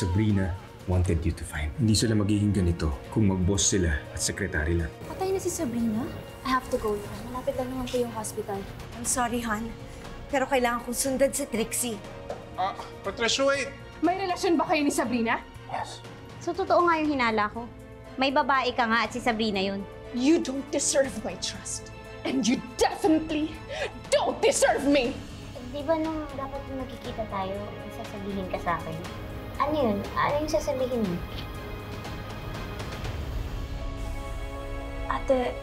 Sabrina wanted you to find. Hindi sila magiging ganito kung mag-boss sila at sekretary lang. Patay na si Sabrina? I have to go. Malapit lang naman po yung hospital. I'm sorry, hon. Pero kailangan kong sundan si Trixie. Patricia, wait! May relasyon ba kayo ni Sabrina? Yes. So, totoo nga yung hinala ko. May babae ka nga at si Sabrina yun. You don't deserve my trust. And you definitely don't deserve me! Di ba nung dapat magkikita tayo, sasabihin ka sa akin? Ano yun? Ano yung sasabihin mo? Ate,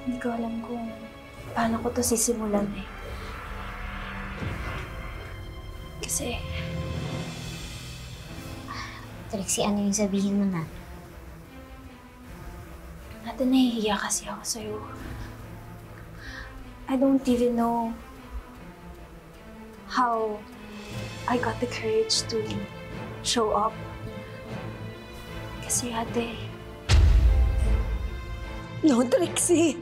hindi ko alam kung paano ko to sisimulan eh. Kasi... Trixie, ano yung sabihin mo na? Ate, nahihiya kasi ako sa'yo. I don't even know how I got the courage to show up. Kasi ate... No, Trixie!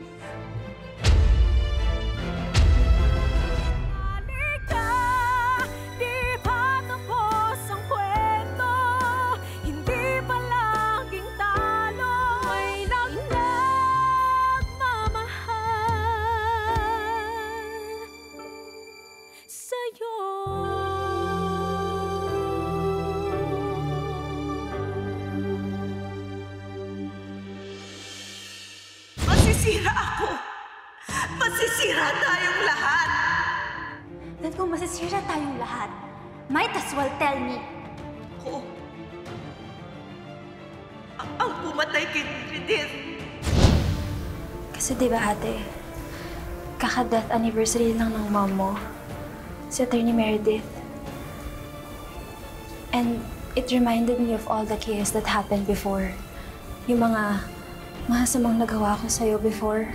Masisira ako! Masisira tayong lahat! Then kung masisira tayong lahat, might as well tell me. Ako ang pumatay kay Judith. Kasi diba ate, kaka-death anniversary lang ng mom mo, si Attorney Meredith. And it reminded me of all the chaos that happened before. Yung mga masamang nagawa ko sa'yo before.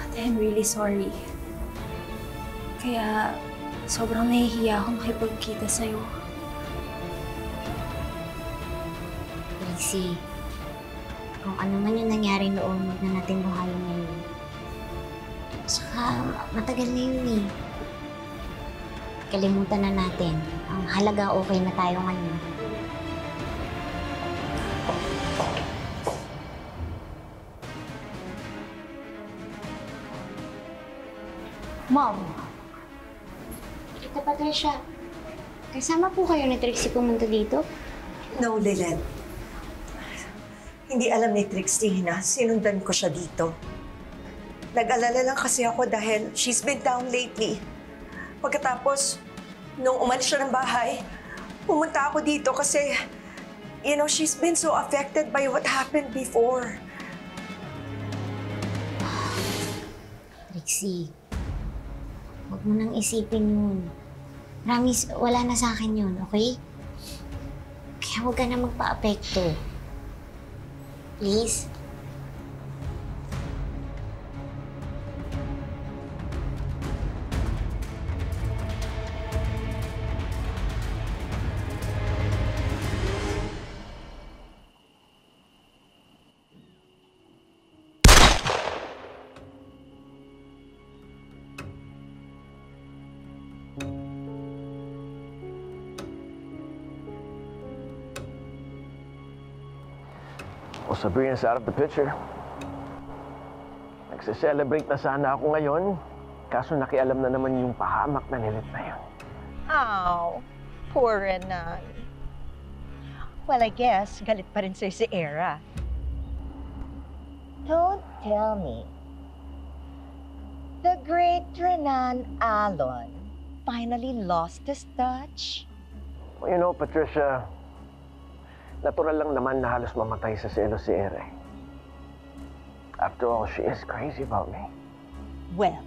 Ate, I'm really sorry. Kaya sobrang nahihiya akong makipagkita sa'yo. Trixie, kung ano man yung nangyari noon, huwag na natin buhayin ngayon. Saka, matagal na yun eh. Kalimutan na natin. Ang halaga, okay na tayo ngayon. Mom! Tita Patricia, kasama po kayo ni Trixie pumunta dito? No, Lilet. Hindi alam ni Trixie na sinundan ko siya dito. Nag-alala lang kasi ako dahil she's been down lately. Pagkatapos, nung umalis siya ng bahay, pumunta ako dito kasi, you know, she's been so affected by what happened before. Trixie, huwag mo nang isipin yun. Promise, wala na sa akin yun, okay? Kaya huwag ka na magpa-apekto. Please? Well, Sabrina's out of the picture. Nagse-celebrate na sana ako ngayon, kaso nakialam na naman yung pahamak na nilit na yun. Oh, poor Renan. Well, I guess galit pa rin sa'yo si Era. Don't tell me. The great Renan Alon finally lost his touch. Well, you know, Patricia, natural lang naman na halos mamatay sa selos si Ere. After all, she is crazy about me. Well,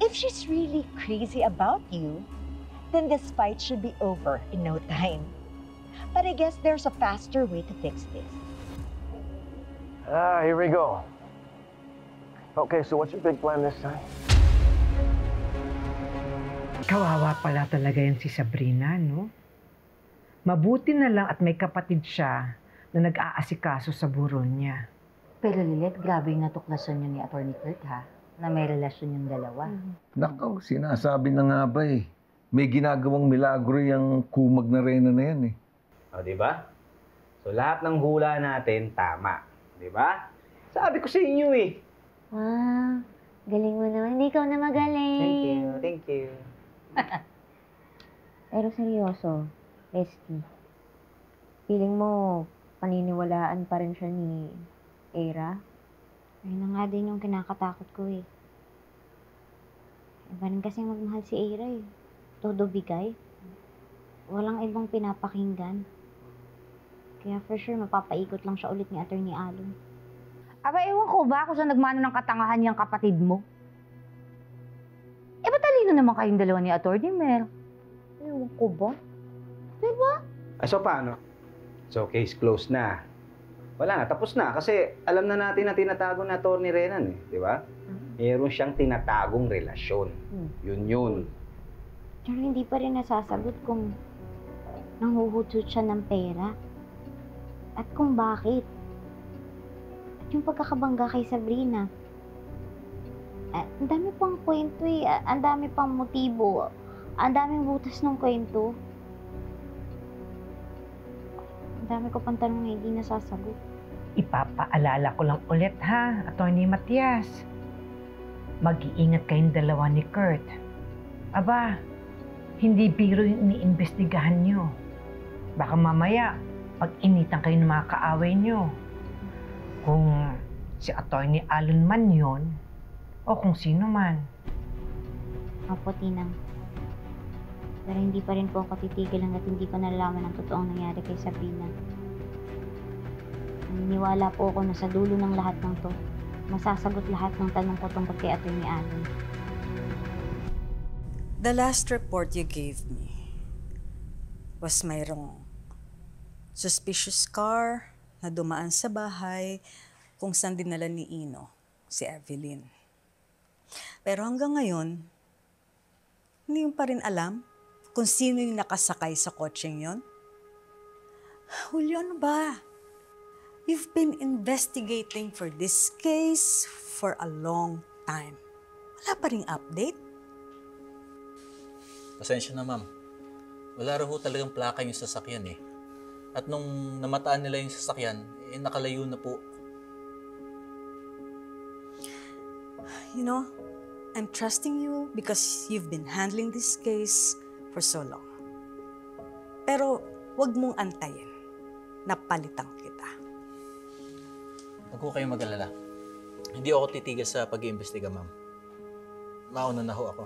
if she's really crazy about you, then this fight should be over in no time. But I guess there's a faster way to fix this. Here we go. Okay, so what's your big plan this time? Kawawa pala talaga yan si Sabrina, no? Mabuti na lang at may kapatid siya na nag-aasikaso sa buron niya. Pero Lilet, grabe yung natuklasan niyo ni Atty. Kurt, ha? Na may relasyon yung dalawa. Nakaw, sinasabi na nga ba eh. May ginagawang milagro yung kumag na Reyna na yan eh. O, di ba? So, lahat ng hula natin tama. Di ba? Sabi ko sa inyo eh. Wow, galing mo naman. Hindi ikaw na magaling. Thank you. Pero seryoso, Leslie. Feeling mo, paniniwalaan pa rin siya ni Era? Ayun na nga din yung kinakatakot ko eh. Iba rin kasi magmahal si Era eh. Todo bigay. Walang ibang pinapakinggan. Kaya for sure, mapapaikot lang siya ulit ni Attorney Alon. Aba, ewan ko ba kung saan nagmano ng katangahan niyang kapatid mo? Eh, ba't talino naman kayong dalawa ni Atty. Mel? Ewan ko ba? Diba? So, paano? So, case closed na. Wala na, tapos na. Kasi alam na natin na tinatago na Atty. Renan eh. Di ba? Meron siyang tinatagong relasyon. Yun. Pero hindi pa rin nasasagot kung nanghuhutot siya ng pera. At kung bakit. At yung pagkakabangga kay Sabrina. Ang dami pang kwento eh. Ang dami pang motibo. Ang daming butas ng kwento. Ang dami ko pang tanong na hindi nasasagot. Ipapaalala ko lang ulit ha, Atty. Matias. Mag-iingat kayong dalawa ni Kurt. Aba, hindi biro yung iniimbestigahan nyo. Baka mamaya, pag-initan kayo ng mga kaaway nyo. Kung si Atty. Alon man yun, o kung sino man. Opo, Tinang. Pero hindi pa rin po ako titigil hanggat hindi ko nalalaman ang totoong nangyari kay Sabrina. Naniniwala po ako na sa dulo ng lahat ng to, masasagot lahat ng tanong ko tungkol kay Atty. Alon. The last report you gave me was mayroong suspicious car na dumaan sa bahay kung saan dinala ni Ino, si Evelyn. Pero hanggang ngayon, hindi mo pa rin alam kung sino yung nakasakay sa kotseng yon. Julio, ano ba? You've been investigating for this case for a long time. Wala pa ring update? Pasensya na, ma'am. Wala raw talagang plaka yung sasakyan eh. At nung namataan nila yung sasakyan, nakalayo na po. You know, I'm trusting you because you've been handling this case for so long. Pero wag mong antayin. Napalitan kita. Huwag ko kayong mag-alala. Hindi ako titigil sa pag-iimbestiga, ma'am. Mauna na ho ako.